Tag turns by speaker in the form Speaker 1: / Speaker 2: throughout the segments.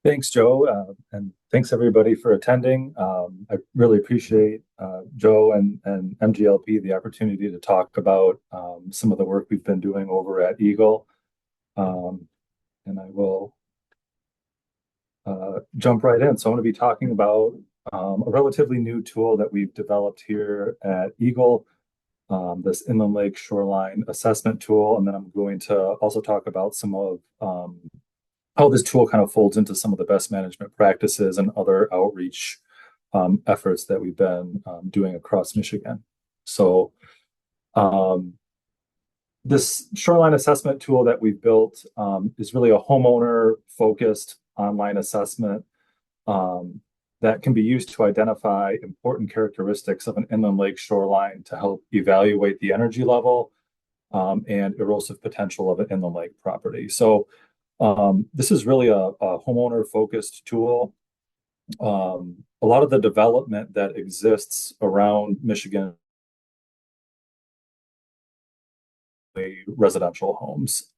Speaker 1: Thanks, Joe, and thanks everybody for attending. I really appreciate Joe and MGLP the opportunity to talk about some of the work we've been doing over at Eagle. Um, and I will jump right in. So I'm going to be talking about a relatively new tool that we've developed here at Eagle, this inland lake shoreline assessment tool. And then I'm going to also talk about some of how this tool kind of folds into some of the best management practices and other outreach efforts that we've been doing across Michigan. So this shoreline assessment tool that we've built is really a homeowner focused online assessment that can be used to identify important characteristics of an inland lake shoreline to help evaluate the energy level and erosive potential of an inland lake property. So this is really a homeowner focused tool. A lot of the development that exists around Michigan residential homes.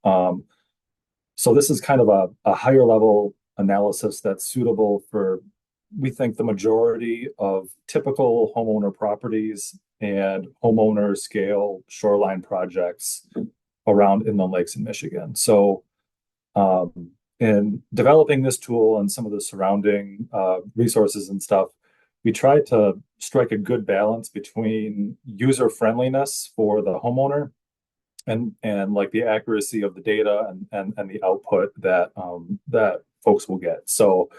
Speaker 1: So this is kind of a higher level analysis that's suitable for, we think, the majority of typical homeowner properties and homeowner scale shoreline projects around inland lakes in Michigan. So in developing this tool and some of the surrounding resources and stuff, we tried to strike a good balance between user friendliness for the homeowner and like the accuracy of the data and the output that that folks will get. So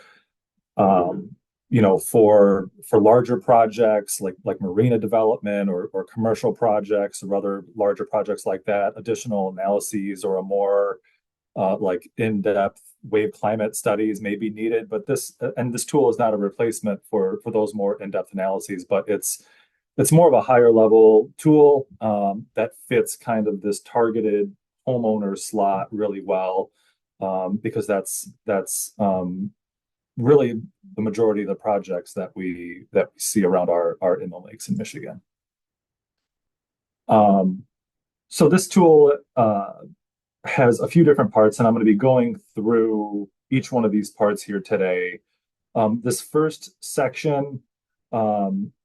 Speaker 1: for larger projects like marina development or commercial projects or other larger projects like that, additional analyses or a more like in-depth wave climate studies may be needed, but this tool is not a replacement for those more in-depth analyses, but it's more of a higher level tool that fits kind of this targeted homeowner slot really well, because that's really the majority of the projects that we see around our inland lakes in Michigan. So this tool has a few different parts, and I'm going to be going through each one of these parts here today. This first section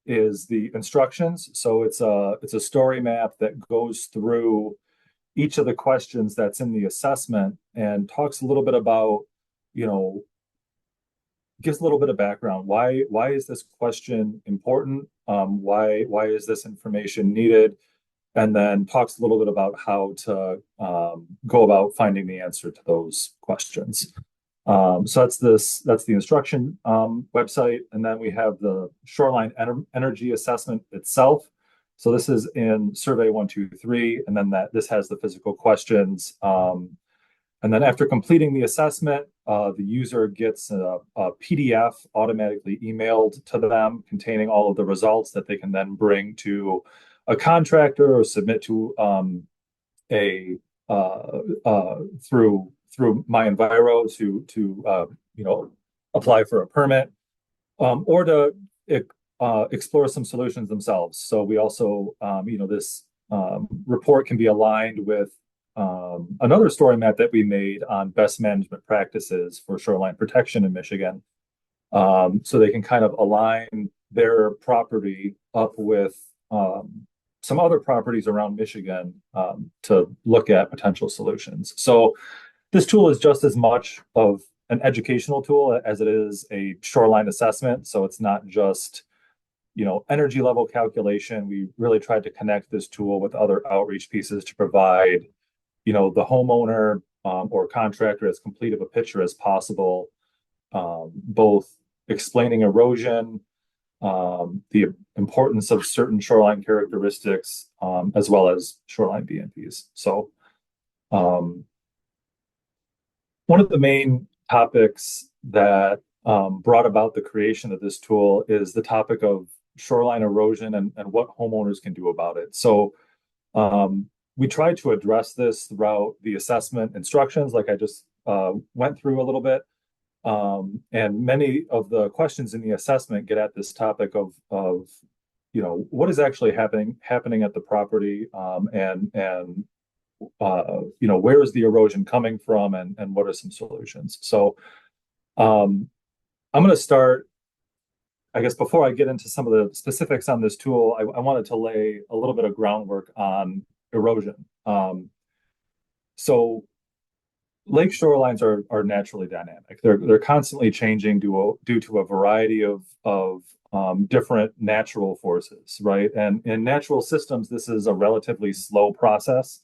Speaker 1: is the instructions. So it's a story map that goes through each of the questions that's in the assessment and talks a little bit about, gives a little bit of background. Why is this question important? Why is this information needed? And then talks a little bit about how to go about finding the answer to those questions. So that's the instruction website, and then we have the shoreline energy assessment itself. So this is in Survey 123, and then this has the physical questions. And then after completing the assessment, the user gets a PDF automatically emailed to them containing all of the results that they can then bring to a contractor or submit to through My Enviro to apply for a permit, or to explore some solutions themselves. So we also this report can be aligned with another story map that we made on best management practices for shoreline protection in Michigan. So they can kind of align their property up with some other properties around Michigan to look at potential solutions. So this tool is just as much of an educational tool as it is a shoreline assessment. So it's not just, energy level calculation. We really tried to connect this tool with other outreach pieces to provide, the homeowner or contractor as complete of a picture as possible, both explaining erosion, the importance of certain shoreline characteristics, as well as shoreline BMPs. So one of the main topics that brought about the creation of this tool is the topic of shoreline erosion and what homeowners can do about it. So we tried to address this throughout the assessment instructions, like I just went through a little bit. And many of the questions in the assessment get at this topic of what is actually happening at the property, and where is the erosion coming from, and what are some solutions. So Um, I'm going to start, I guess, before I get into some of the specifics on this tool, I wanted to lay a little bit of groundwork on erosion. So lake shorelines are naturally dynamic. They're constantly changing due to a variety of different natural forces, right? And in natural systems, this is a relatively slow process.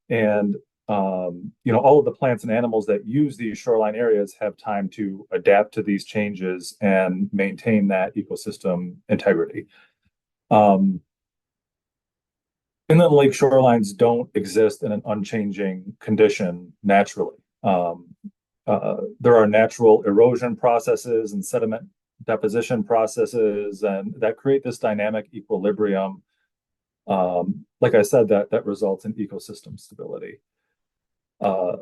Speaker 1: And all of the plants and animals that use these shoreline areas have time to adapt to these changes and maintain that ecosystem integrity. Um, Inland lake shorelines don't exist in an unchanging condition naturally. There are natural erosion processes and sediment deposition processes, and that create this dynamic equilibrium. Like I said, that results in ecosystem stability. Uh,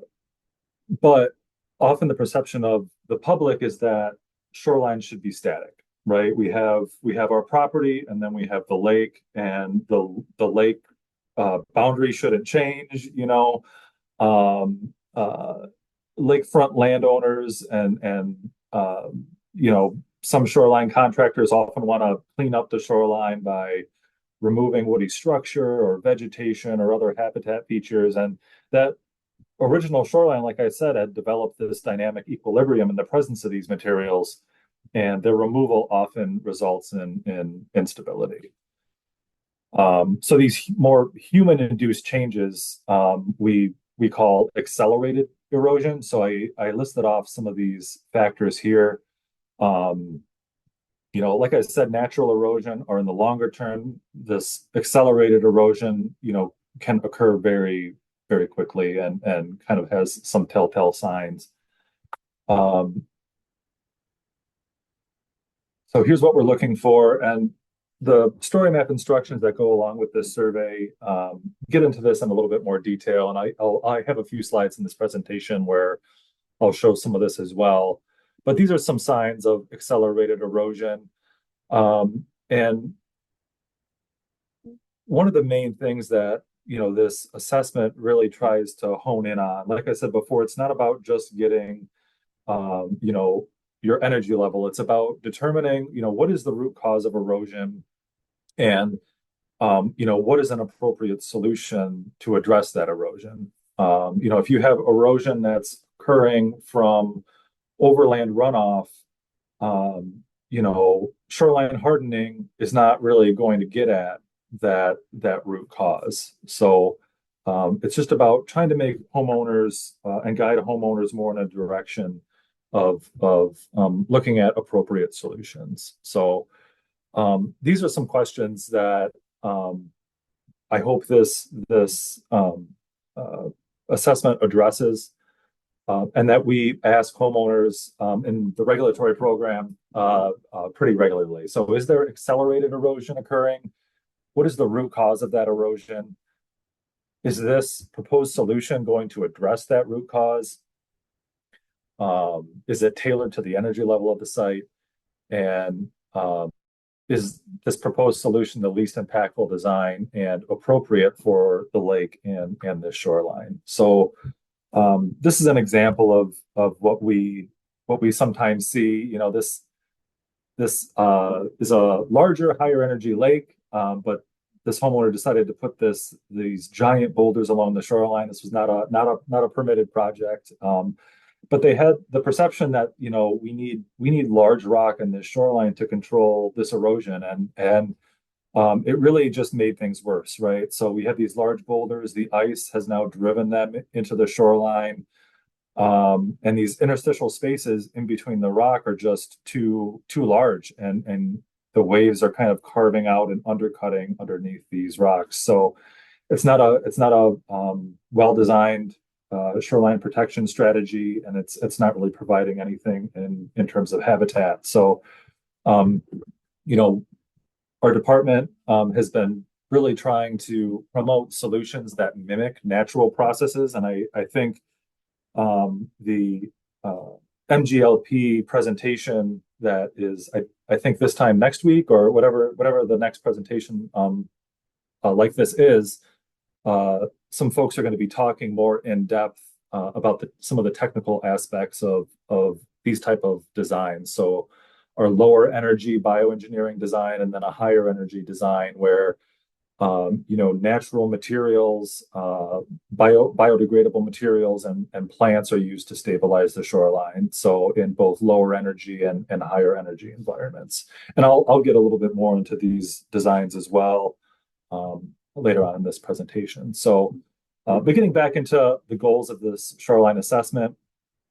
Speaker 1: but often the perception of the public is that shorelines should be static, right? We have our property, and then we have the lake, and the lake boundary shouldn't change. Um, uh, Lakefront landowners and some shoreline contractors often want to clean up the shoreline by removing woody structure or vegetation or other habitat features, and that original shoreline, like I said, had developed this dynamic equilibrium in the presence of these materials, and their removal often results in instability. So these more human-induced changes we call accelerated erosion. So I listed off some of these factors here. Um, like I said, natural erosion, or in the longer term, this accelerated erosion, can occur very, very quickly and kind of has some telltale signs. Um, so here's what we're looking for. And the story map instructions that go along with this survey get into this in a little bit more detail. And I have a few slides in this presentation where I'll show some of this as well. But these are some signs of accelerated erosion. And one of the main things that this assessment really tries to hone in on, like I said before, it's not about just getting your energy level. It's about determining what is the root cause of erosion, and what is an appropriate solution to address that erosion. If you have erosion that's occurring from overland runoff, shoreline hardening is not really going to get at that root cause. So it's just about trying to make homeowners and guide homeowners more in a direction of looking at appropriate solutions. So these are some questions that I hope this assessment addresses, and that we ask homeowners in the regulatory program pretty regularly. So is there accelerated erosion occurring? What is the root cause of that erosion? Is this proposed solution going to address that root cause? Is it tailored to the energy level of the site? And is this proposed solution the least impactful design and appropriate for the lake and the shoreline? So this is an example of what we sometimes see. This is a larger, higher energy lake, but this homeowner decided to put these giant boulders along the shoreline. This was not a permitted project, but they had the perception that we need large rock in this shoreline to control this erosion, and it really just made things worse, right? So we have these large boulders. The ice has now driven them into the shoreline. And these interstitial spaces in between the rock are just too large, and the waves are kind of carving out and undercutting underneath these rocks. So it's not a well-designed shoreline protection strategy, and it's not really providing anything in terms of habitat. So our department has been really trying to promote solutions that mimic natural processes, and I think the MGLP presentation that is, I think this time next week, or whatever the next presentation like this is, some folks are going to be talking more in depth about some of the technical aspects of these type of designs. So our lower energy bioengineering design, and then a higher energy design where natural materials, biodegradable materials, and plants are used to stabilize the shoreline. So in both lower energy and higher energy environments. And I'll get a little bit more into these designs as well later on in this presentation. So beginning back into the goals of this shoreline assessment,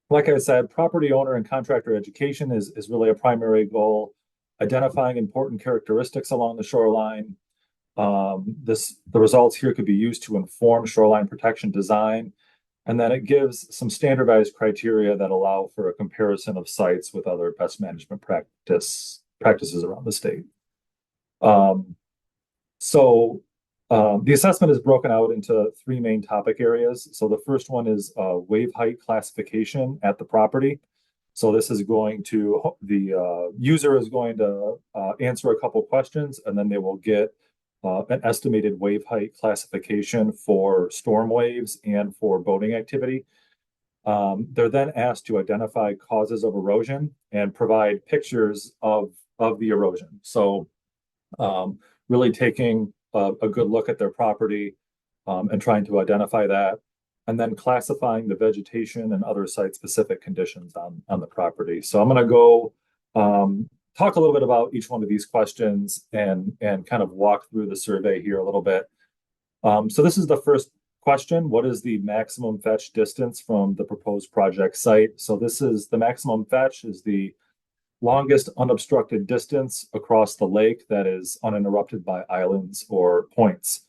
Speaker 1: like I said, property owner and contractor education is really a primary goal. Identifying important characteristics along the shoreline. The results here could be used to inform shoreline protection design, and then it gives some standardized criteria that allow for a comparison of sites with other best management practices around the state. The assessment is broken out into three main topic areas. So the first one is wave height classification at the property. So this is going to, the user is going to answer a couple questions, and then they will get an estimated wave height classification for storm waves and for boating activity. They're then asked to identify causes of erosion and provide pictures of the erosion. So really taking a good look at their property and trying to identify that, and then classifying the vegetation and other site-specific conditions on the property. So I'm going to go talk a little bit about each one of these questions and kind of walk through the survey here a little bit. So this is the first question. What is the maximum fetch distance from the proposed project site? So this is the maximum fetch is the longest unobstructed distance across the lake that is uninterrupted by islands or points.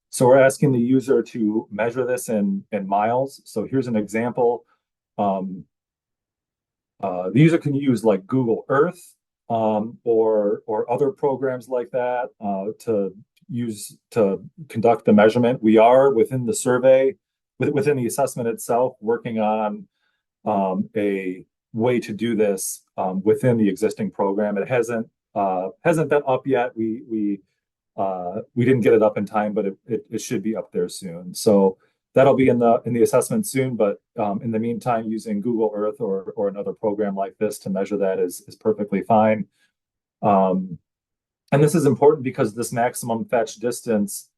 Speaker 1: So we're asking the user to measure this in miles. So here's an example. The user can use like Google Earth or other programs like that to conduct the measurement. We are within the survey, within the assessment itself, working on a way to do this within the existing program. It hasn't been up yet. We didn't get it up in time, but it should be up there soon. So that'll be in the assessment soon. But in the meantime, using Google Earth or another program like this to measure that is perfectly fine. And this is important because this maximum fetch distance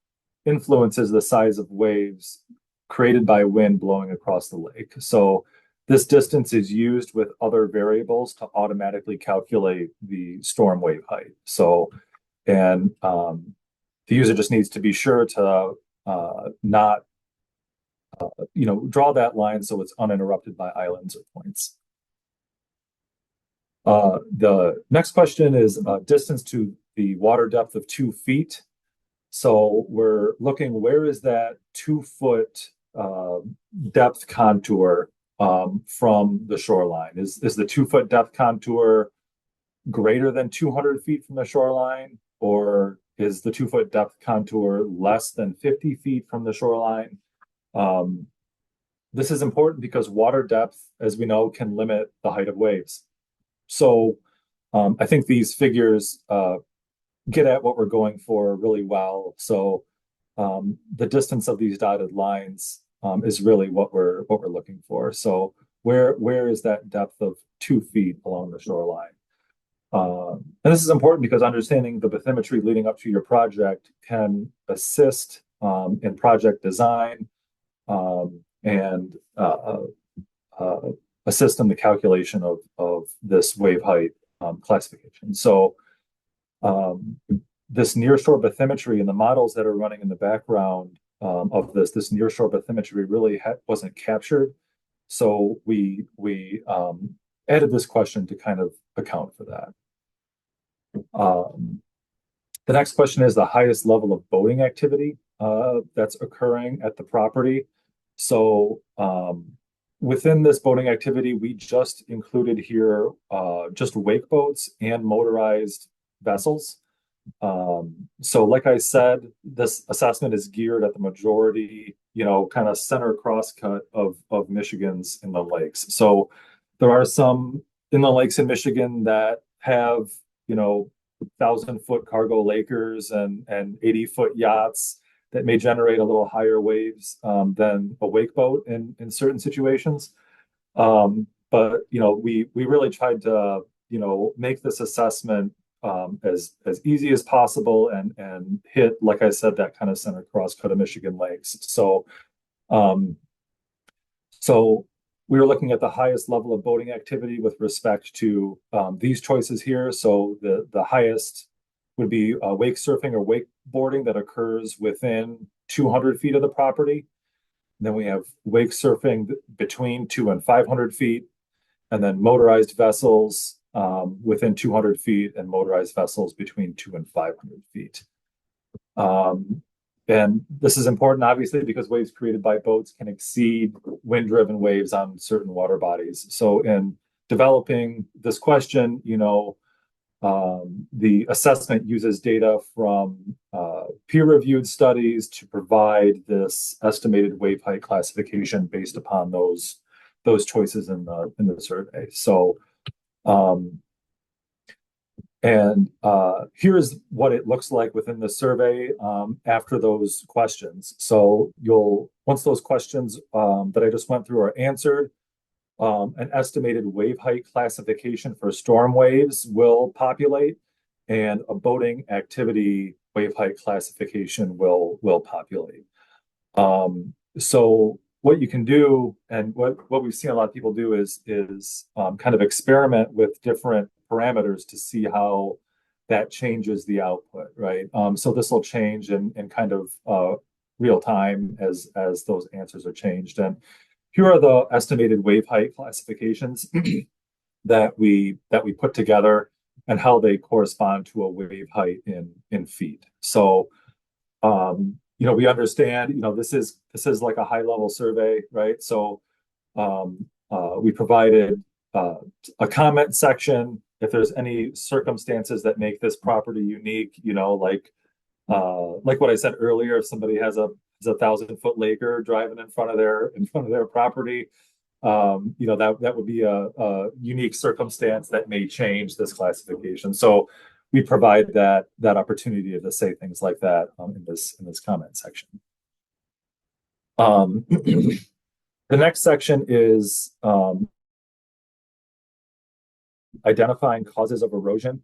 Speaker 1: influences the size of waves created by wind blowing across the lake. So this distance is used with other variables to automatically calculate the storm wave height. So, and the user just needs to be sure to not, draw that line so it's uninterrupted by islands or points. The next question is distance to the water depth of 2 feet. So we're looking, where is that 2-foot depth contour from the shoreline? Is the 2-foot depth contour greater than 200 feet from the shoreline, or is the 2-foot depth contour less than 50 feet from the shoreline? This is important because water depth, as we know, can limit the height of waves. So I think these figures get at what we're going for really well. So the distance of these dotted lines is really what we're looking for. So where is that depth of 2 feet along the shoreline? And this is important because understanding the bathymetry leading up to your project can assist in project design and assist in the calculation of this wave height classification. So this nearshore bathymetry and the models that are running in the background of this nearshore bathymetry really wasn't captured. So we added this question to kind of account for that. The next question is the highest level of boating activity that's occurring at the property. So within this boating activity, we just included here just wake boats and motorized vessels. So like I said, this assessment is geared at the majority, kind of center crosscut of Michigan's inland lakes. So there are some inland lakes in Michigan that have, 1,000-foot cargo lakers and 80-foot yachts that may generate a little higher waves than a wake boat in certain situations. but we really tried to make this assessment as easy as possible and hit, like I said, that kind of center cross cut of Michigan lakes. Um, so we were looking at the highest level of boating activity with respect to these choices here. So the highest would be wake surfing or wakeboarding that occurs within 200 feet of the property. Then we have wake surfing between 200 and 500 feet, and then motorized vessels within 200 feet and motorized vessels between 200 and 500 feet. And this is important, obviously, because waves created by boats can exceed wind-driven waves on certain water bodies. So in developing this question, the assessment uses data from peer-reviewed studies to provide this estimated wave height classification based upon those choices in the survey. So, here's what it looks like within the survey after those questions. So once those questions that I just went through are answered, an estimated wave height classification for storm waves will populate, and a boating activity wave height classification will populate. So what you can do, and what we've seen a lot of people do is kind of experiment with different parameters to see how that changes the output, right? So this will change in kind of real time as those answers are changed. And here are the estimated wave height classifications that we put together and how they correspond to a wave height in feet. So we understand, this is like a high level survey, right? So we provided a comment section if there's any circumstances that make this property unique, like what I said earlier, if somebody has a 1,000-foot laker driving in front of their property, that would be a unique circumstance that may change this classification. So we provide that opportunity to say things like that in this comment section. The next section is identifying causes of erosion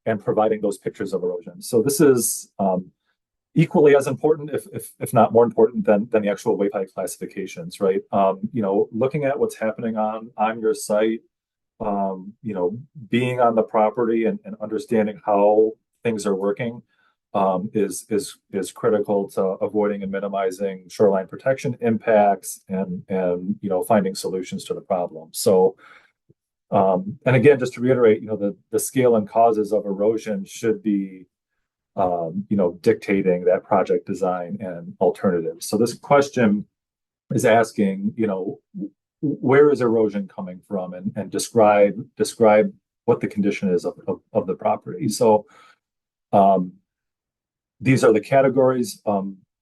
Speaker 1: and providing those pictures of erosion. So this is equally as important, if not more important than the actual wave height classifications, right? Looking at what's happening on your site, being on the property and understanding how things are working is critical to avoiding and minimizing shoreline protection impacts and finding solutions to the problem. So and again, just to reiterate, the scale and causes of erosion should be dictating that project design and alternatives. So this question is asking, where is erosion coming from, and describe what the condition is of the property. So these are the categories.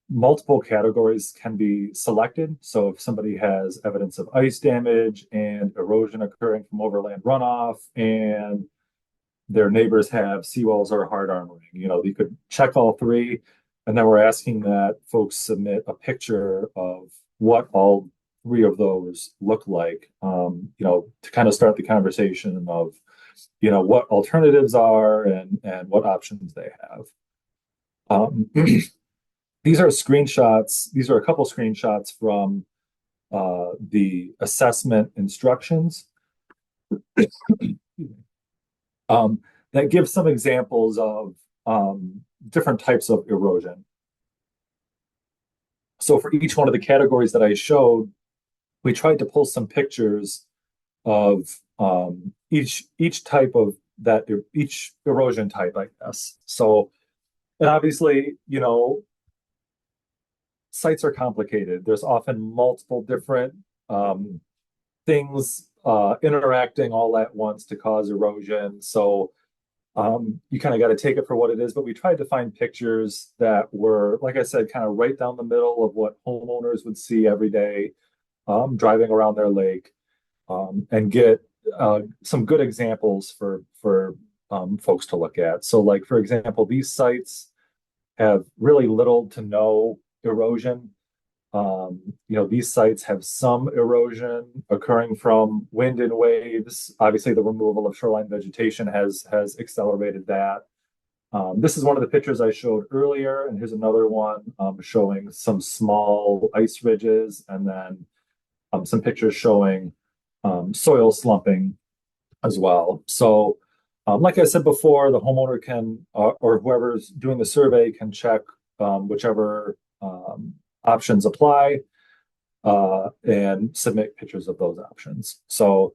Speaker 1: Multiple categories can be selected. So if somebody has evidence of ice damage and erosion occurring from overland runoff, and their neighbors have seawalls or hard armoring, you could check all three. And then we're asking that folks submit a picture of what all three of those look like, to kind of start the conversation of, what alternatives are and what options they have. These are screenshots. These are a couple screenshots from the assessment instructions that give some examples of different types of erosion. So for each one of the categories that I showed, we tried to pull some pictures of each type of that, each erosion type, I guess. So, and obviously, sites are complicated. There's often multiple different things interacting all at once to cause erosion. So you kind of got to take it for what it is. But we tried to find pictures that were, like I said, kind of right down the middle of what homeowners would see every day driving around their lake, and get some good examples for folks to look at. So, like, for example, these sites have really little to no erosion. These sites have some erosion occurring from wind and waves. Obviously, the removal of shoreline vegetation has accelerated that. This is one of the pictures I showed earlier, and here's another one showing some small ice ridges, and then some pictures showing soil slumping as well. So, like I said before, the homeowner can, or whoever's doing the survey can check whichever options apply and submit pictures of those options. So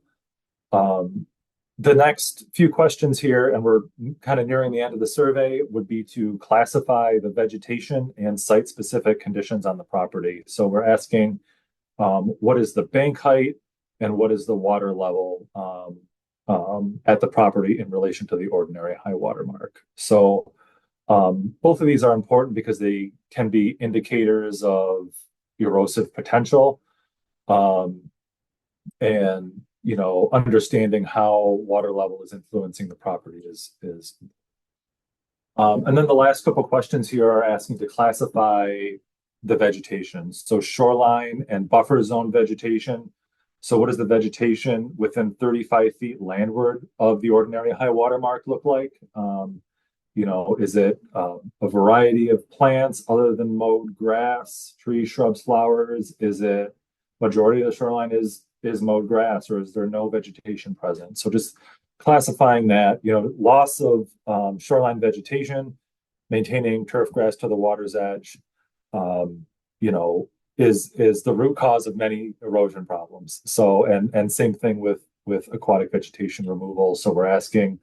Speaker 1: the next few questions here, and we're kind of nearing the end of the survey, would be to classify the vegetation and site-specific conditions on the property. So we're asking what is the bank height and what is the water level at the property in relation to the ordinary high water mark. So both of these are important because they can be indicators of erosive potential, and understanding how water level is influencing the property is. And then the last couple questions here are asking to classify the vegetation. So shoreline and buffer zone vegetation. So what does the vegetation within 35 feet landward of the ordinary high water mark look like? Is it a variety of plants other than mowed grass, trees, shrubs, flowers? Is it majority of the shoreline is mowed grass, or is there no vegetation present? So just classifying that, loss of shoreline vegetation, maintaining turf grass to the water's edge, is the root cause of many erosion problems. So, and same thing with aquatic vegetation removal. So we're asking,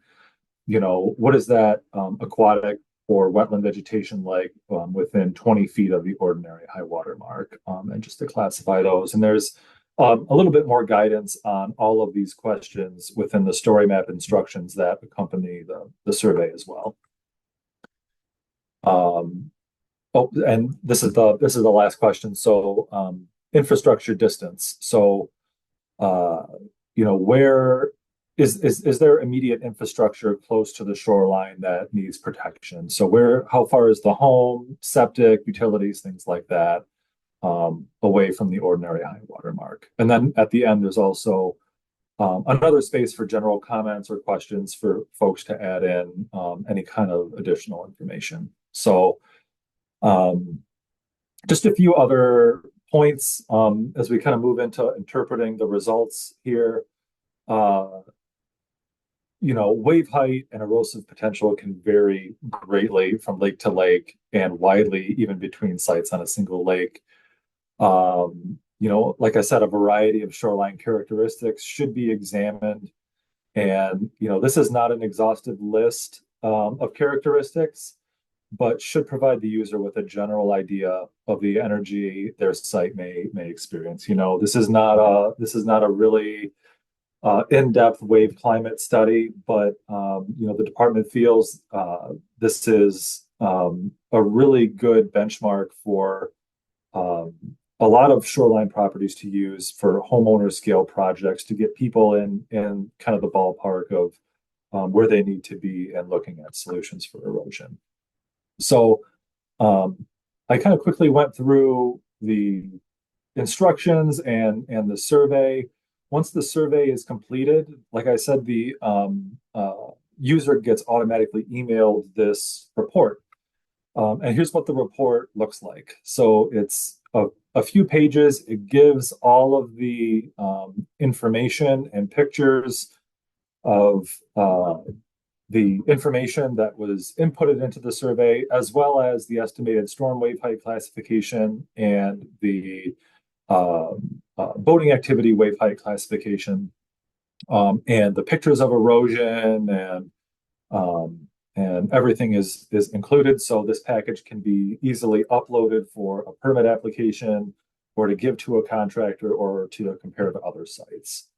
Speaker 1: what is that aquatic or wetland vegetation like within 20 feet of the ordinary high water mark, and just to classify those. And there's a little bit more guidance on all of these questions within the story map instructions that accompany the survey as well. And this is the last question. So infrastructure distance. So where is there immediate infrastructure close to the shoreline that needs protection? So how far is the home, septic, utilities, things like that, away from the ordinary high water mark? And then at the end, there's also another space for general comments or questions for folks to add in any kind of additional information. So just a few other points as we kind of move into interpreting the results here. Wave height and erosive potential can vary greatly from lake to lake and widely even between sites on a single lake. Like I said, a variety of shoreline characteristics should be examined. And, this is not an exhaustive list of characteristics, but should provide the user with a general idea of the energy their site may experience. This is not a really in-depth wave climate study, but the department feels this is a really good benchmark for a lot of shoreline properties to use for homeowner scale projects to get people in kind of the ballpark of where they need to be and looking at solutions for erosion. So I kind of quickly went through the instructions and the survey. Once the survey is completed, like I said, the user gets automatically emailed this report. And here's what the report looks like. So it's a few pages. It gives all of the information and pictures of the information that was inputted into the survey, as well as the estimated storm wave height classification and the boating activity wave height classification, and the pictures of erosion and everything is included. So this package can be easily uploaded for a permit application or to give to a contractor or to compare to other sites.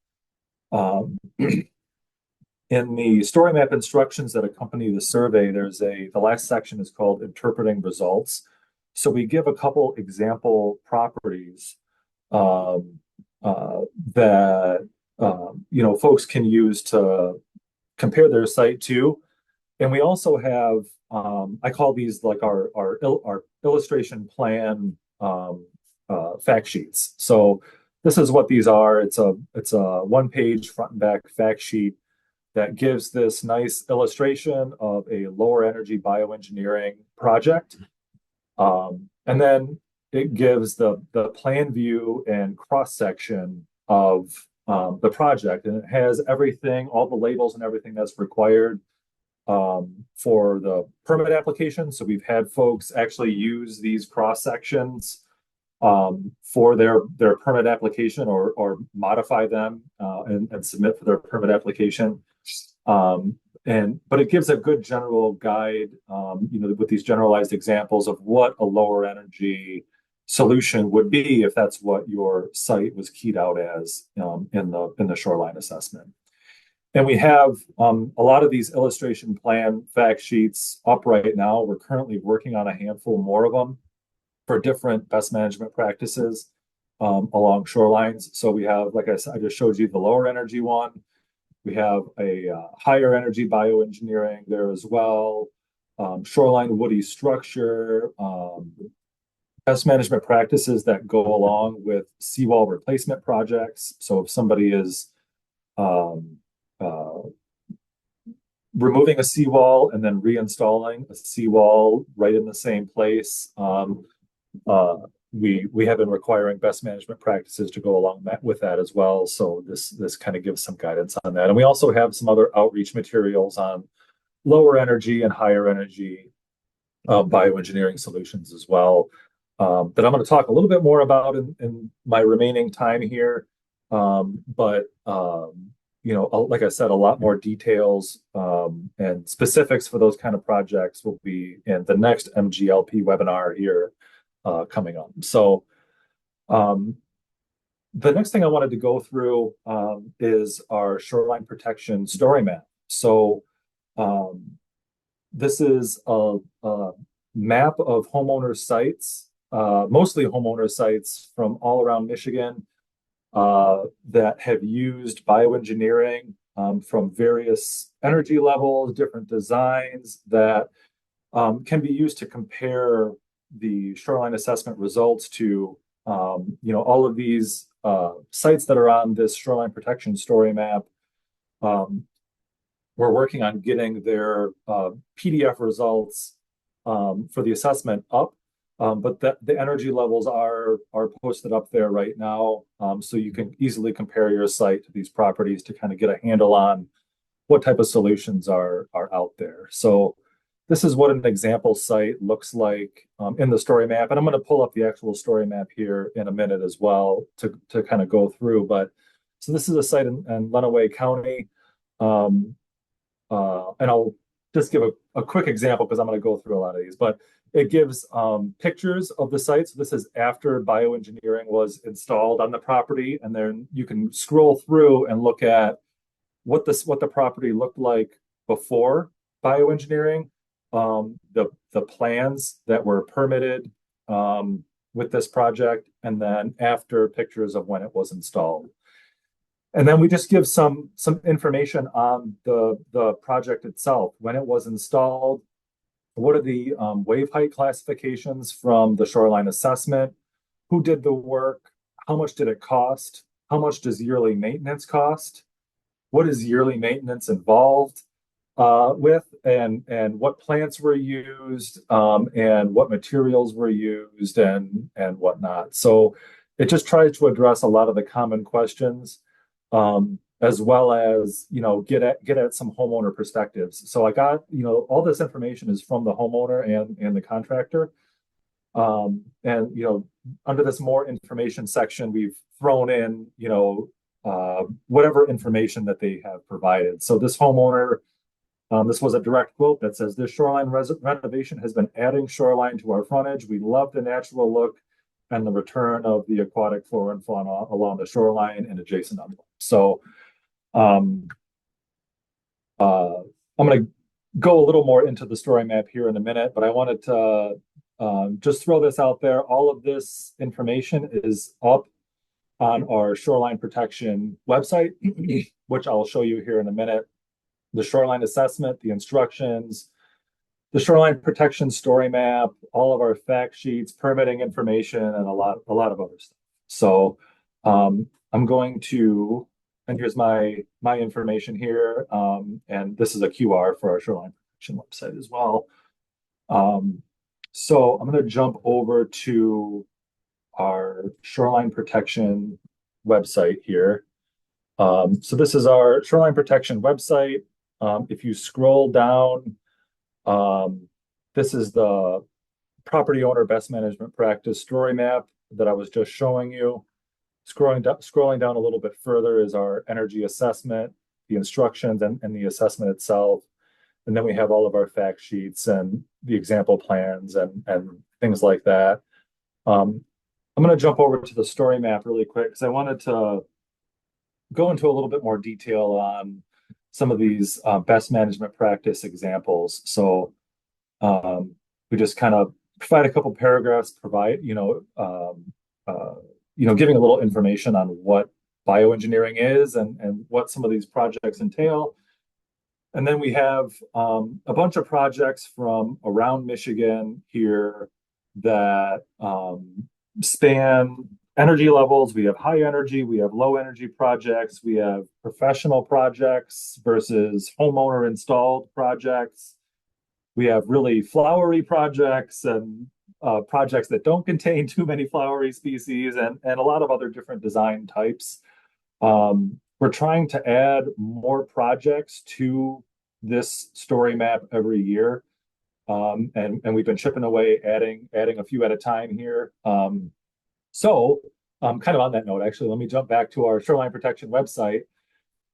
Speaker 1: In the story map instructions that accompany the survey, the last section is called interpreting results. So we give a couple example properties that folks can use to compare their site to. And we also have I call these like our illustration plan fact sheets. So this is what these are. It's a one-page front and back fact sheet that gives this nice illustration of a lower energy bioengineering project. And then it gives the plan view and cross section of the project, and it has everything, all the labels and everything that's required for the permit application. So we've had folks actually use these cross sections for their permit application, or modify them and submit for their permit application. But it gives a good general guide, with these generalized examples of what a lower energy solution would be if that's what your site was keyed out as in the shoreline assessment. And we have a lot of these illustration plan fact sheets up right now. We're currently working on a handful more of them for different best management practices along shorelines. So we have, like I said, I just showed you the lower energy one. We have a higher energy bioengineering there as well. Shoreline woody structure, best management practices that go along with seawall replacement projects. So if somebody is removing a seawall and then reinstalling a seawall right in the same place, we have been requiring best management practices to go along with that as well. So this kind of gives some guidance on that. And we also have some other outreach materials on lower energy and higher energy bioengineering solutions as well, that I'm going to talk a little bit more about in my remaining time here. Like I said, a lot more details and specifics for those kind of projects will be in the next MGLP webinar here coming up. So the next thing I wanted to go through is our shoreline protection story map. So this is a map of homeowner sites, mostly homeowner sites from all around Michigan that have used bioengineering from various energy levels, different designs that can be used to compare the shoreline assessment results to all of these sites that are on this shoreline protection story map. We're working on getting their PDF results for the assessment up, but the energy levels are posted up there right now, so you can easily compare your site to these properties to kind of get a handle on what type of solutions are out there. So this is what an example site looks like in the story map. And I'm going to pull up the actual story map here in a minute as well to kind of go through. But so this is a site in Lenawee County. And I'll just give a quick example because I'm going to go through a lot of these. But it gives pictures of the site. So this is after bioengineering was installed on the property. And then you can scroll through and look at what the property looked like before bioengineering. The plans that were permitted with this project, and then after, pictures of when it was installed. And then we just give some information on the project itself, when it was installed, what are the wave height classifications from the shoreline assessment, who did the work, how much did it cost, how much does yearly maintenance cost, what is yearly maintenance involved with, and what plants were used, and what materials were used, and whatnot. So it just tries to address a lot of the common questions, as well as get at some homeowner perspectives. So I got all this information is from the homeowner and the contractor, and under this more information section we've thrown in whatever information that they have provided. So this homeowner. This was a direct quote that says, "This shoreline renovation has been adding shoreline to our frontage. We love the natural look and the return of the aquatic flora and fauna along the shoreline and adjacent upland." So I'm going to go a little more into the story map here in a minute, but I wanted to just throw this out there. All of this information is up on our shoreline protection website, which I'll show you here in a minute. The shoreline assessment, the instructions, the shoreline protection story map, all of our fact sheets, permitting information, and a lot of other stuff. So I'm going to, and here's my information here, and this is a QR for our shoreline protection website as well. So I'm going to jump over to our shoreline protection website here. So this is our shoreline protection website. If you scroll down, this is the property owner best management practice story map that I was just showing you. Scrolling down a little bit further is our energy assessment, the instructions and the assessment itself. And then we have all of our fact sheets and the example plans and things like that. I'm going to jump over to the story map really quick because I wanted to go into a little bit more detail on some of these best management practice examples. So we just kind of provide a couple paragraphs, giving a little information on what bioengineering is and what some of these projects entail. And then we have a bunch of projects from around Michigan here that span energy levels. We have high energy, we have low energy projects, we have professional projects versus homeowner installed projects. We have really flowery projects and projects that don't contain too many flowery species and a lot of other different design types. We're trying to add more projects to this story map every year. And we've been chipping away, adding a few at a time here. So kind of on that note, actually, let me jump back to our shoreline protection website.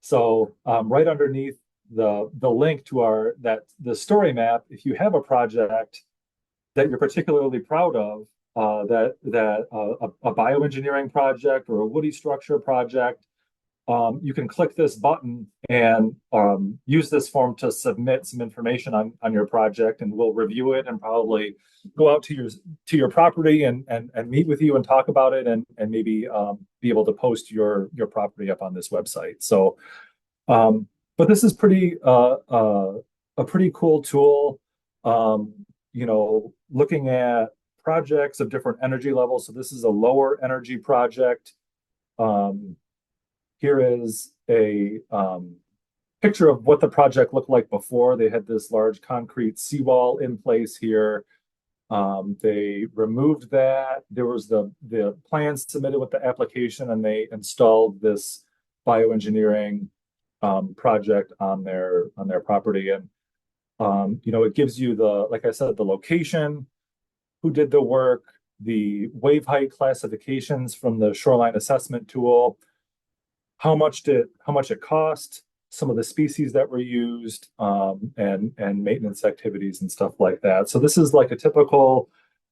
Speaker 1: So right underneath the link to the story map, if you have a project that you're particularly proud of, a bioengineering project or a woody structure project, you can click this button and use this form to submit some information on your project, and we'll review it and probably go out to your property and meet with you and talk about it and maybe be able to post your property up on this website. So, but this is a pretty cool tool. Looking at projects of different energy levels. So this is a lower energy project. Here is a picture of what the project looked like before. They had this large concrete seawall in place here. They removed that. There was the plans submitted with the application, and they installed this bioengineering project on their property. And it gives you like I said, the location, who did the work, the wave height classifications from the shoreline assessment tool, how much it cost, some of the species that were used, and maintenance activities and stuff like that. So this is like a typical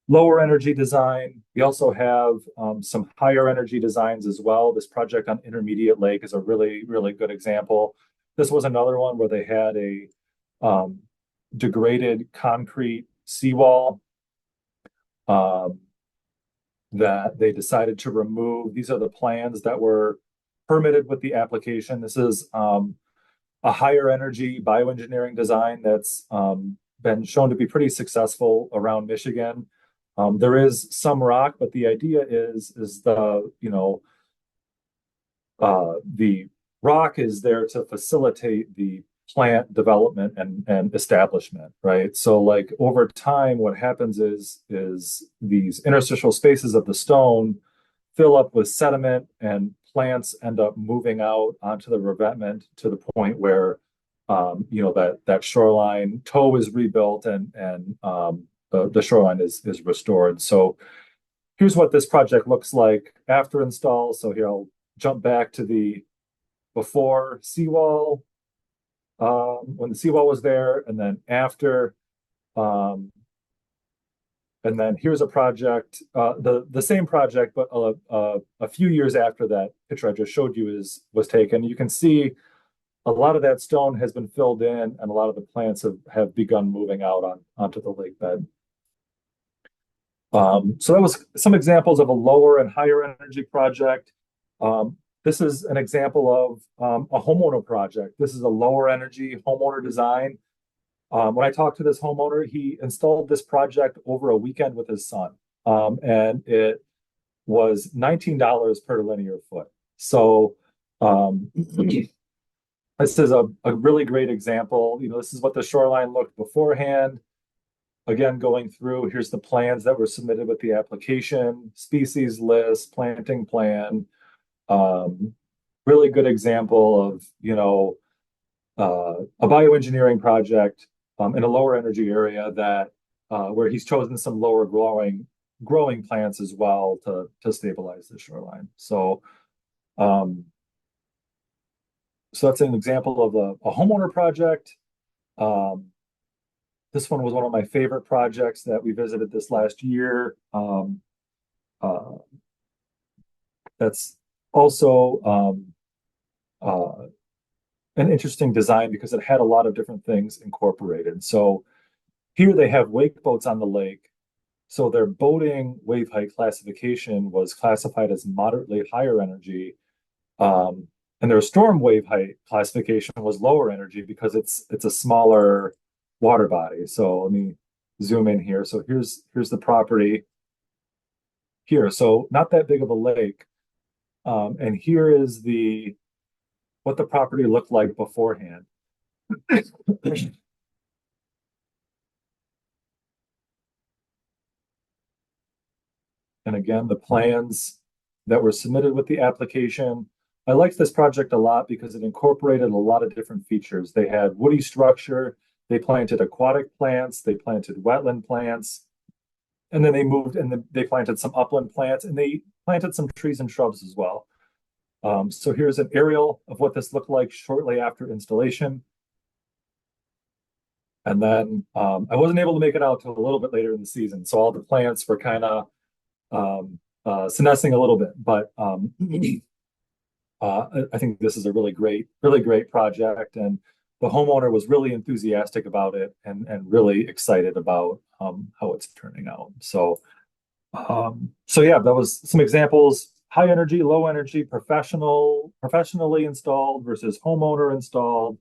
Speaker 1: lower energy design. We also have some higher energy designs as well. This project on Intermediate Lake is a really, really good example. This was another one where they had a degraded concrete seawall that they decided to remove. These are the plans that were permitted with the application. This is a higher energy bioengineering design that's been shown to be pretty successful around Michigan. There is some rock, but the idea is the rock is there to facilitate the plant development and establishment, right? So like over time, what happens is these interstitial spaces of the stone fill up with sediment, and plants end up moving out onto the revetment to the point where that shoreline toe is rebuilt and the shoreline is restored. So here's what this project looks like after install. So here I'll jump back to the before seawall, when the seawall was there, and then after. And then here's a project, the same project, but a few years after that picture I just showed you was taken. You can see a lot of that stone has been filled in, and a lot of the plants have begun moving out onto the lake bed. So that was some examples of a lower and higher energy project. This is an example of a homeowner project. This is a lower energy homeowner design. When I talked to this homeowner, he installed this project over a weekend with his son, and it was $19 per linear foot. So this is a really great example. This is what the shoreline looked beforehand. Again, going through, here's the plans that were submitted with the application, species list, planting plan. Um, Really good example of, a bioengineering project in a lower energy area that where he's chosen some lower growing plants as well to stabilize the shoreline. Um, so that's an example of a homeowner project. Um, this one was one of my favorite projects that we visited this last year. Uh, that's also uh, an interesting design because it had a lot of different things incorporated. So here they have wake boats on the lake. So their boating wave height classification was classified as moderately higher energy. And their storm wave height classification was lower energy because it's a smaller water body. So let me zoom in here. So here's the property here. So not that big of a lake. And here is the what the property looked like beforehand. And again, the plans that were submitted with the application. I liked this project a lot because it incorporated a lot of different features. They had woody structure, they planted aquatic plants, they planted wetland plants, and then they moved and they planted some upland plants and they planted some trees and shrubs as well. So here's an aerial of what this looked like shortly after installation. And then I wasn't able to make it out till a little bit later in the season. So all the plants were kind of senescing a little bit, but I think this is a really great project, and the homeowner was really enthusiastic about it and really excited about how it's turning out. So yeah, that was some examples: high energy, low energy, professionally installed versus homeowner installed.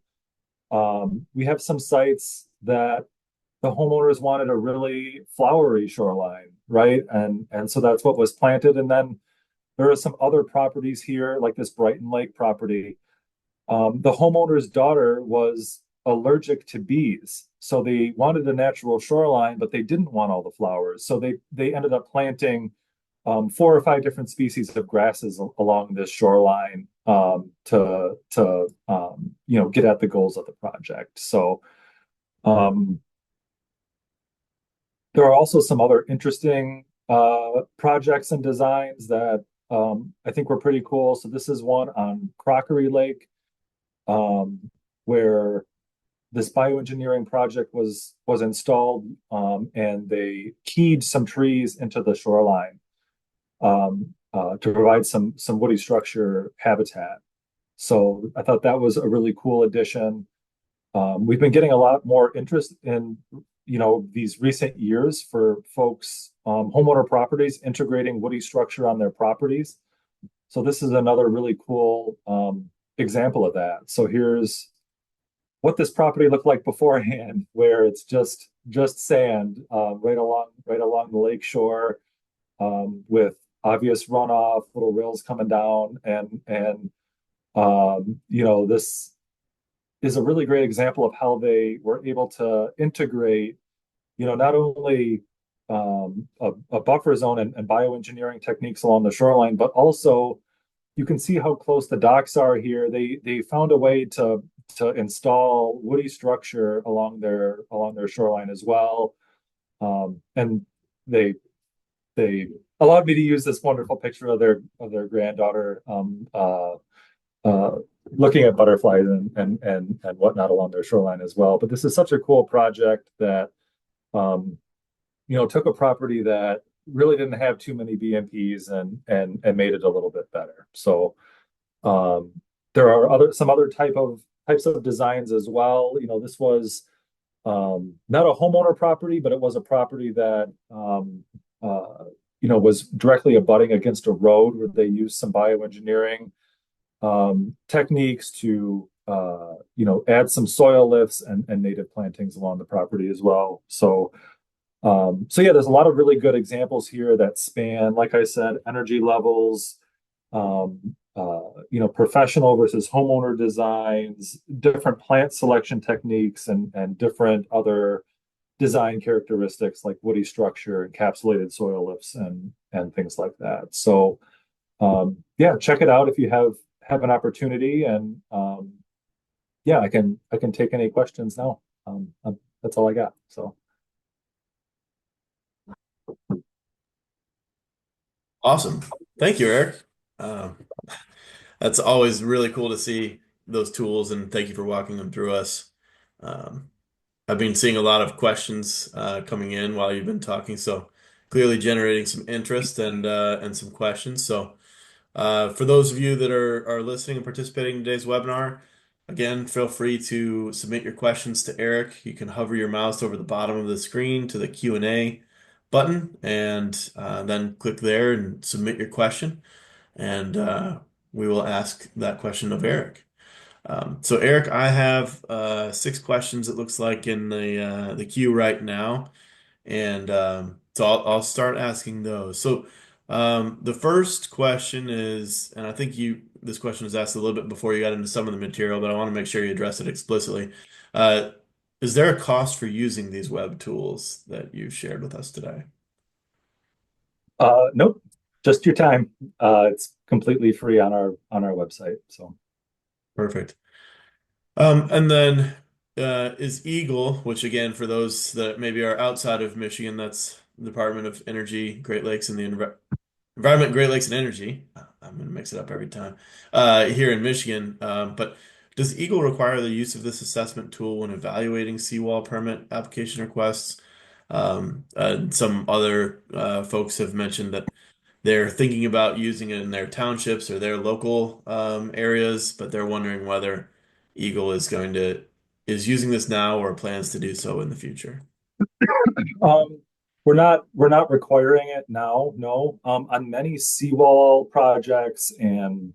Speaker 1: We have some sites that the homeowners wanted a really flowery shoreline, right? And so that's what was planted. And then there are some other properties here, like this Brighton Lake property. The homeowner's daughter was allergic to bees, so they wanted a natural shoreline, but they didn't want all the flowers. So they ended up planting 4 or 5 different species of grasses along this shoreline to get at the goals of the project. So there are also some other interesting projects and designs that I think were pretty cool. So this is one on Crockery Lake, where this bioengineering project was installed, and they keyed some trees into the shoreline to provide some woody structure habitat. So I thought that was a really cool addition. We've been getting a lot more interest in these recent years for folks, homeowner properties integrating woody structure on their properties. So this is another really cool example of that. So here's what this property looked like beforehand, where it's just sand right along the lake shore, with obvious runoff, little rills coming down, and this is a really great example of how they were able to integrate, not only a buffer zone and bioengineering techniques along the shoreline, but also you can see how close the docks are here. They found a way to install woody structure along their shoreline as well, and they allowed me to use this wonderful picture of their granddaughter uh, looking at butterflies and whatnot along their shoreline as well. But this is such a cool project that took a property that really didn't have too many BMPs and made it a little bit better. So there are some other types of designs as well. This was not a homeowner property, but it was a property that was directly abutting against a road where they used some bioengineering techniques to add some soil lifts and native plantings along the property as well. So yeah, there's a lot of really good examples here that span, like I said, energy levels, professional versus homeowner designs, different plant selection techniques, and different other design characteristics like woody structure, encapsulated soil lifts, and things like that. So yeah, check it out if you have an opportunity, and yeah, I can take any questions now. That's all I got. So
Speaker 2: Awesome. Thank you, Eric. Um, that's always really cool to see those tools, and thank you for walking them through us. Um, I've been seeing a lot of questions coming in while you've been talking, so clearly generating some interest and some questions. So for those of you that are listening and participating in today's webinar, again, feel free to submit your questions to Eric. You can hover your mouse over the bottom of the screen to the Q&A button, and then click there and submit your question, and we will ask that question of Eric. So Eric, I have 6 questions, it looks like, in the queue right now, and so I'll start asking those. So the first question is, and I think this question was asked a little bit before you got into some of the material, but I want to make sure you address it explicitly. Uh, is there a cost for using these web tools that you shared with us today?
Speaker 1: nope, just your time. It's completely free on our website. So
Speaker 2: Perfect. And then is Eagle, which again, for those that maybe are outside of Michigan, that's the Department of Energy, Great Lakes, and the Environment, Great Lakes, and Energy. I'm going to mix it up every time. Here in Michigan, but does Eagle require the use of this assessment tool when evaluating seawall permit application requests? Some other folks have mentioned that they're thinking about using it in their townships or their local areas, but they're wondering whether Eagle is using this now or plans to do so in the future.
Speaker 1: um, we're not requiring it now. No, on many seawall projects and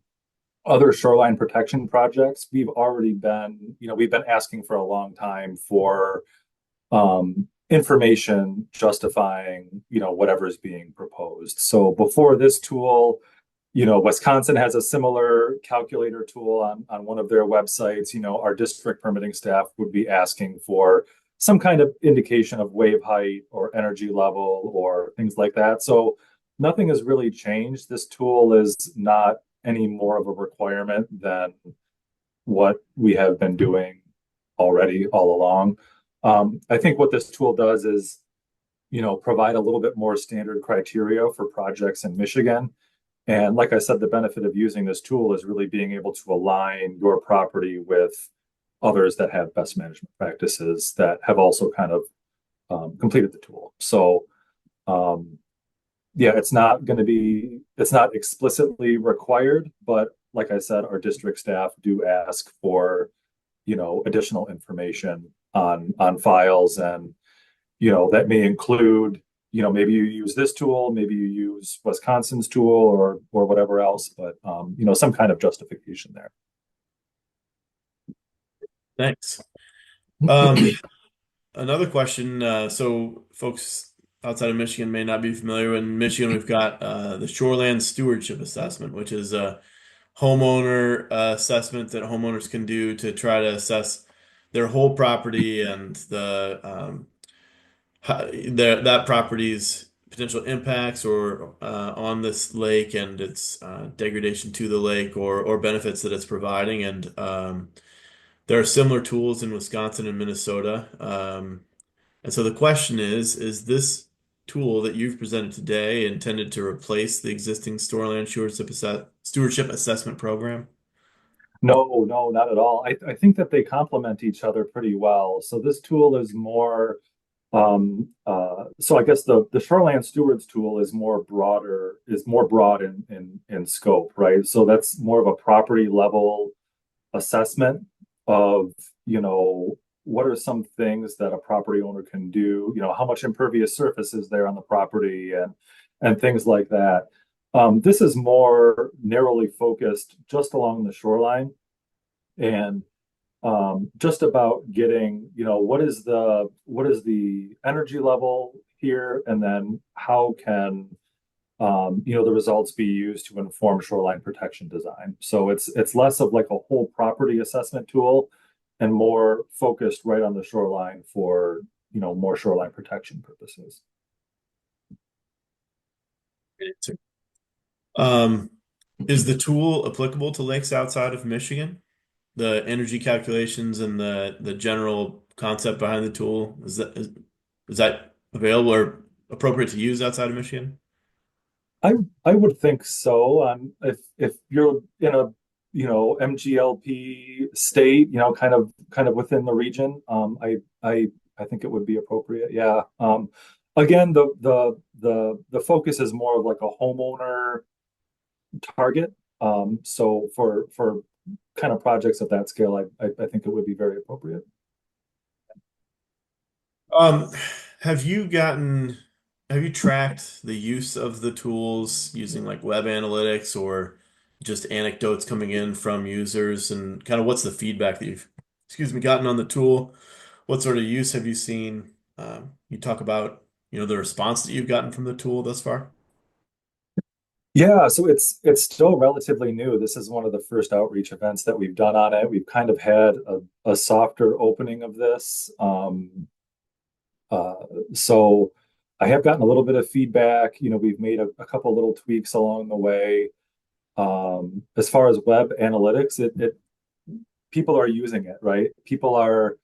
Speaker 1: other shoreline protection projects, we've been asking for a long time for information justifying, whatever is being proposed. So before this tool, Wisconsin has a similar calculator tool on one of their websites. Our district permitting staff would be asking for some kind of indication of wave height or energy level or things like that. So nothing has really changed. This tool is not any more of a requirement than what we have been doing already all along. I think what this tool does is, provide a little bit more standard criteria for projects in Michigan. And like I said, the benefit of using this tool is really being able to align your property with others that have best management practices that have also kind of completed the tool. So yeah, it's not explicitly required, but like I said, our district staff do ask for, additional information on files, and that may include, maybe you use this tool, maybe you use Wisconsin's tool or whatever else, but some kind of justification there.
Speaker 2: Thanks. Another question. So folks outside of Michigan may not be familiar. In Michigan, we've got the Shoreland Stewardship Assessment, which is a homeowner assessment that homeowners can do to try to assess their whole property and that property's potential impacts or on this lake and its degradation to the lake or benefits that it's providing. And there are similar tools in Wisconsin and Minnesota. And so the question is this tool that you've presented today intended to replace the existing Storeland Stewardship Assessment Program?
Speaker 1: No, no, not at all. I think that they complement each other pretty well. So this tool is more, so I guess the Shoreland Stewards tool is more broad in scope, right? So that's more of a property level assessment of, what are some things that a property owner can do, how much impervious surface is there on the property, and things like that. This is more narrowly focused just along the shoreline. And just about getting, what is the energy level here, and then how can the results be used to inform shoreline protection design. So it's less of like a whole property assessment tool and more focused right on the shoreline for, more shoreline protection purposes.
Speaker 2: Um, is the tool applicable to lakes outside of Michigan? The energy calculations and the general concept behind the tool, is that available or appropriate to use outside of Michigan?
Speaker 1: I I would think so. If you're in a MGLP state, kind of within the region, I think it would be appropriate. Yeah. Again, the focus is more of like a homeowner target. So for kind of projects of that scale, I think it would be very appropriate.
Speaker 2: Um, have you gotten, have you tracked the use of the tools using like web analytics or just anecdotes coming in from users and kind of what's the feedback that you've, excuse me, gotten on the tool? What sort of use have you seen? You talk about, the response that you've gotten from the tool thus far.
Speaker 1: Yeah, so it's still relatively new. This is one of the first outreach events that we've done on it. We've kind of had a softer opening of this. Uh, so I have gotten a little bit of feedback. We've made a couple little tweaks along the way. As far as web analytics, it people are using it, right? People are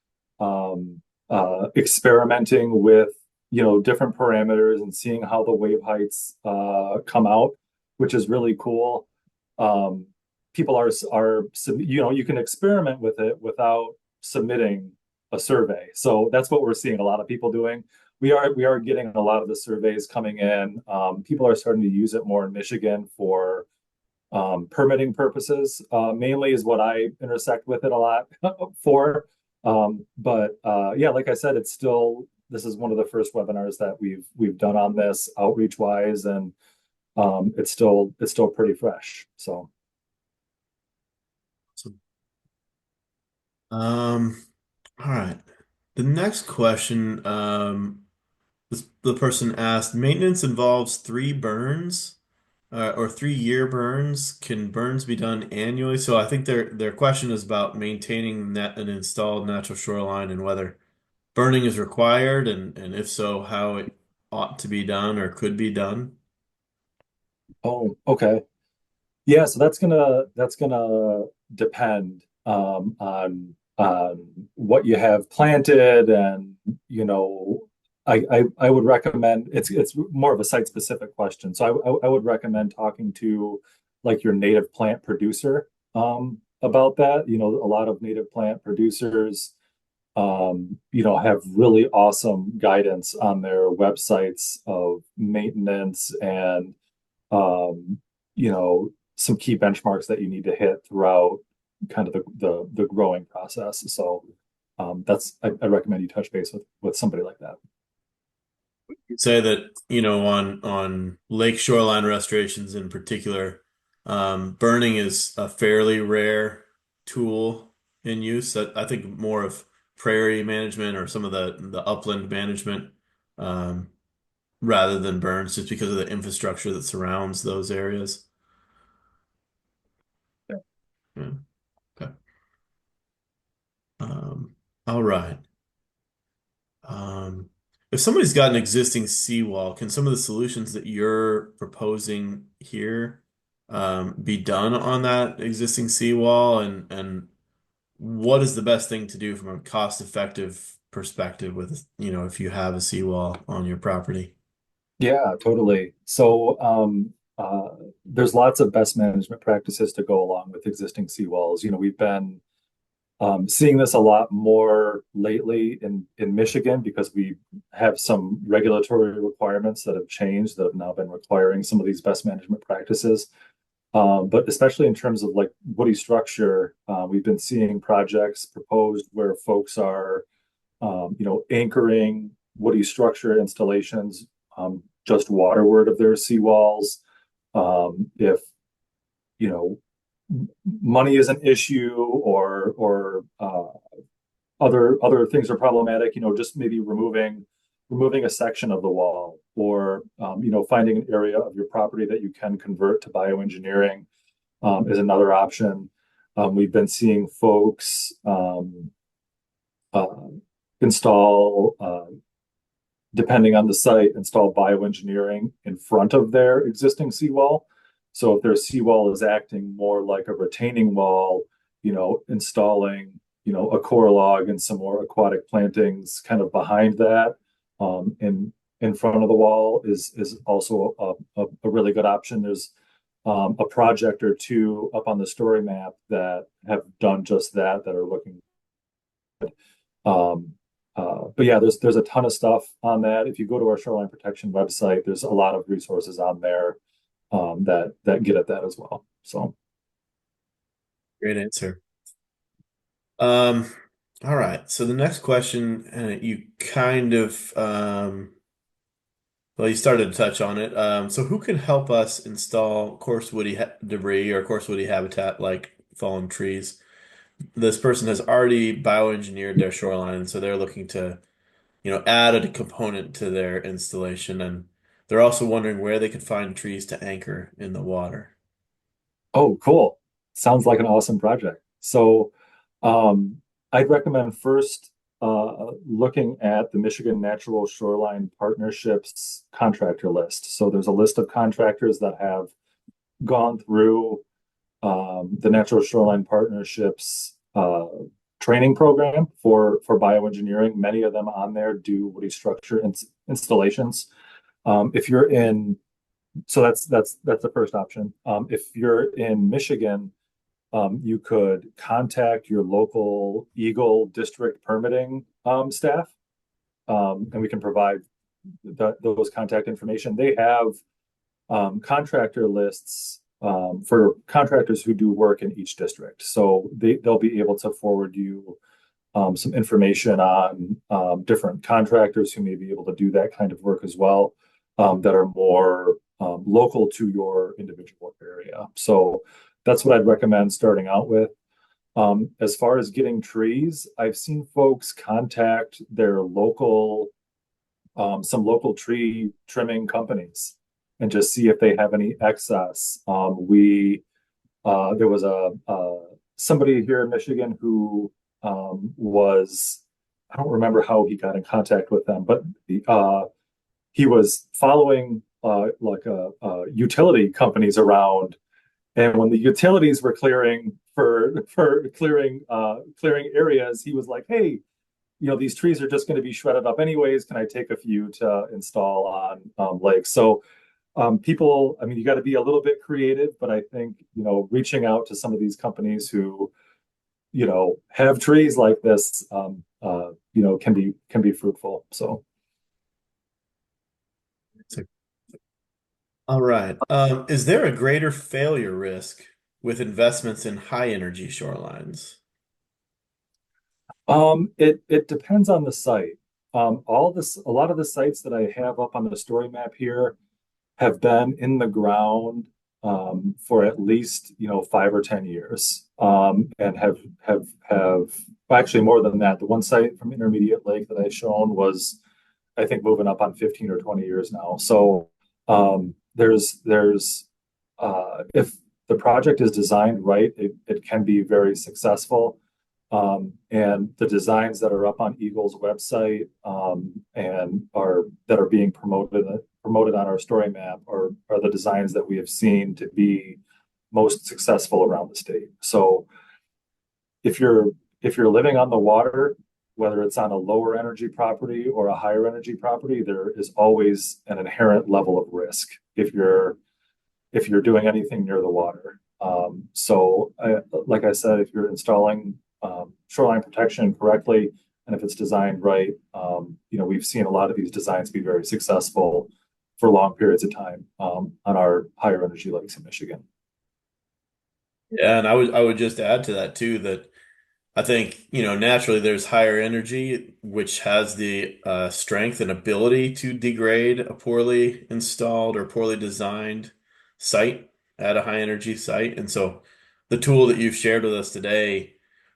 Speaker 1: experimenting with different parameters and seeing how the wave heights come out, which is really cool. Um, People are you can experiment with it without submitting a survey. So that's what we're seeing a lot of people doing. We are getting a lot of the surveys coming in. People are starting to use it more in Michigan for permitting purposes, mainly is what I intersect with it a lot for. But yeah, like I said, this is one of the first webinars that we've done on this outreach wise, and it's still pretty fresh. So
Speaker 2: So, all right. The next question, the person asked, maintenance involves three burns, or 3-year burns. Can burns be done annually? So I think their question is about maintaining an installed natural shoreline and whether burning is required, and if so, how it ought to be done or could be done.
Speaker 1: oh, okay. Yeah, so that's gonna depend on what you have planted, and I would recommend it's more of a site specific question. So I would recommend talking to like your native plant producer about that. A lot of native plant producers have really awesome guidance on their websites of maintenance and some key benchmarks that you need to hit throughout kind of the growing process. So I recommend you touch base with somebody like that.
Speaker 2: Say that, on lake shoreline restorations in particular, burning is a fairly rare tool in use. I think more of prairie management or some of the upland management, um, rather than burns, just because of the infrastructure that surrounds those areas. Yeah. Okay. All right. Um, if somebody's got an existing seawall, can some of the solutions that you're proposing here be done on that existing seawall? And what is the best thing to do from a cost-effective perspective with, if you have a seawall on your property?
Speaker 1: Yeah, totally. So there's lots of best management practices to go along with existing seawalls. We've been seeing this a lot more lately in Michigan because we have some regulatory requirements that have changed that have now been requiring some of these best management practices. But especially in terms of like woody structure, we've been seeing projects proposed where folks are, anchoring woody structure installations just waterward of their seawalls. If money is an issue, or other things are problematic, just maybe removing a section of the wall, or finding an area of your property that you can convert to bioengineering is another option. We've been seeing folks uh, install, depending on the site, install bioengineering in front of their existing seawall. So if their seawall is acting more like a retaining wall, installing, a core log and some more aquatic plantings kind of behind that, in front of the wall is also a really good option. There's a project or two up on the story map that have done just that are looking. Um, but yeah, there's a ton of stuff on that. If you go to our shoreline protection website, there's a lot of resources on there that get at that as well. So
Speaker 2: Great answer. Um, all right. So the next question, you kind of, well, you started to touch on it. So who can help us install coarse woody debris or coarse woody habitat like fallen trees? This person has already bioengineered their shoreline, so they're looking to, add a component to their installation, and they're also wondering where they could find trees to anchor in the water.
Speaker 1: oh, cool. Sounds like an awesome project. So, I'd recommend first looking at the Michigan Natural Shoreline Partnerships contractor list. So there's a list of contractors that have gone through the Natural Shoreline Partnerships training program for bioengineering. Many of them on there do woody structure installations. If you're in So that's the first option. If you're in Michigan, you could contact your local Eagle district permitting staff, and we can provide those contact information. They have contractor lists for contractors who do work in each district. So they'll be able to forward you some information on different contractors who may be able to do that kind of work as well, that are more local to your individual area. So that's what I'd recommend starting out with. As far as getting trees, I've seen folks contact their some local tree trimming companies and just see if they have any excess. There was somebody here in Michigan who I don't remember how he got in contact with them, but he was following utility companies around, and when the utilities were clearing for clearing areas, he was like, "Hey, these trees are just going to be shredded up anyways. Can I take a few to install on lakes?" So people, I mean, you got to be a little bit creative, but I think reaching out to some of these companies who have trees like this, can be fruitful. So.
Speaker 2: All right. Is there a greater failure risk with investments in high energy shorelines?
Speaker 1: It depends on the site. A lot of the sites that I have up on the story map here have been in the ground for at least 5 or 10 years, and have well, actually more than that. The one site from Intermediate Lake that I shown was, I think, moving up on 15 or 20 years now. So there's if the project is designed right, it can be very successful. And the designs that are up on Eagle's website, and are being promoted on our story map are the designs that we have seen to be most successful around the state. So if you're living on the water, whether it's on a lower energy property or a higher energy property, there is always an inherent level of risk if you're doing anything near the water. Like I said, if you're installing shoreline protection correctly, and if it's designed right, we've seen a lot of these designs be very successful for long periods of time on our higher energy lakes in Michigan.
Speaker 2: Yeah, and I would just add to that too that I think, naturally there's higher energy, which has the strength and ability to degrade a poorly installed or poorly designed site at a high energy site. And so the tool that you've shared with us today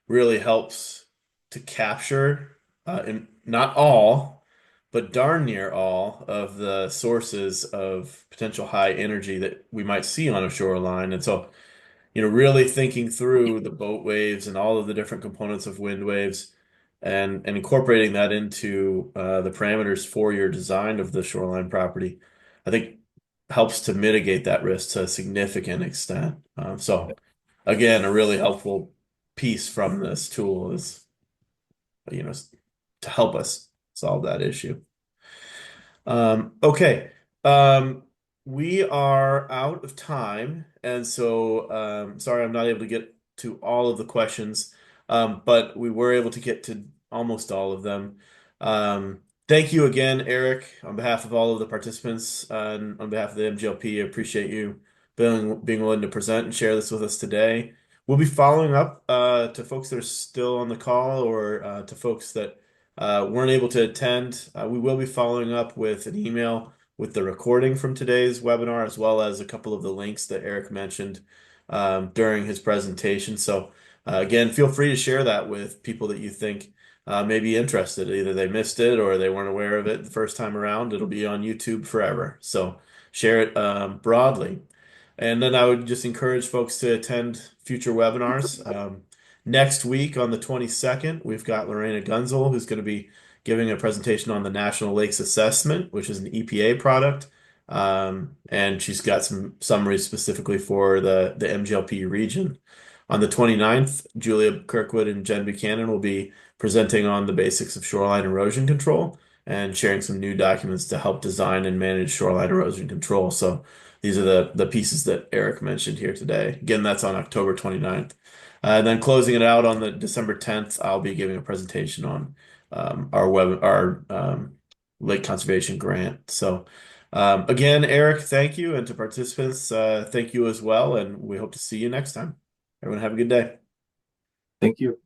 Speaker 2: really helps to capture in not all, but darn near all of the sources of potential high energy that we might see on a shoreline. And so, really thinking through the boat waves and all of the different components of wind waves and incorporating that into the parameters for your design of the shoreline property, I think helps to mitigate that risk to a significant extent. So again, a really helpful piece from this tool is, you know, to help us solve that issue. Okay. Um, we are out of time, and so sorry I'm not able to get to all of the questions, but we were able to get to almost all of them. Thank you again, Eric, on behalf of all of the participants and on behalf of the MGLP. I appreciate you being willing to present and share this with us today. We'll be following up to folks that are still on the call or to folks that weren't able to attend. We will be following up with an email with the recording from today's webinar, as well as a couple of the links that Eric mentioned during his presentation. So again, feel free to share that with people that you think may be interested. Either they missed it or they weren't aware of it the first time around. It'll be on YouTube forever. So share it broadly. And then I would just encourage folks to attend future webinars. Next week on the 22nd, we've got Lorena Gunzel, who's going to be giving a presentation on the National Lakes Assessment, which is an EPA product. And she's got some summaries specifically for the MGLP region. On the 29th, Julia Kirkwood and Jen Buchanan will be presenting on the basics of shoreline erosion control and sharing some new documents to help design and manage shoreline erosion control. So these are the pieces that Eric mentioned here today. Again, that's on October 29th. And then closing it out on the December 10th, I'll be giving a presentation on our lake conservation grant. So again, Eric, thank you, and to participants, thank you as well, and we hope to see you next time. Everyone have a good day.
Speaker 1: Thank you.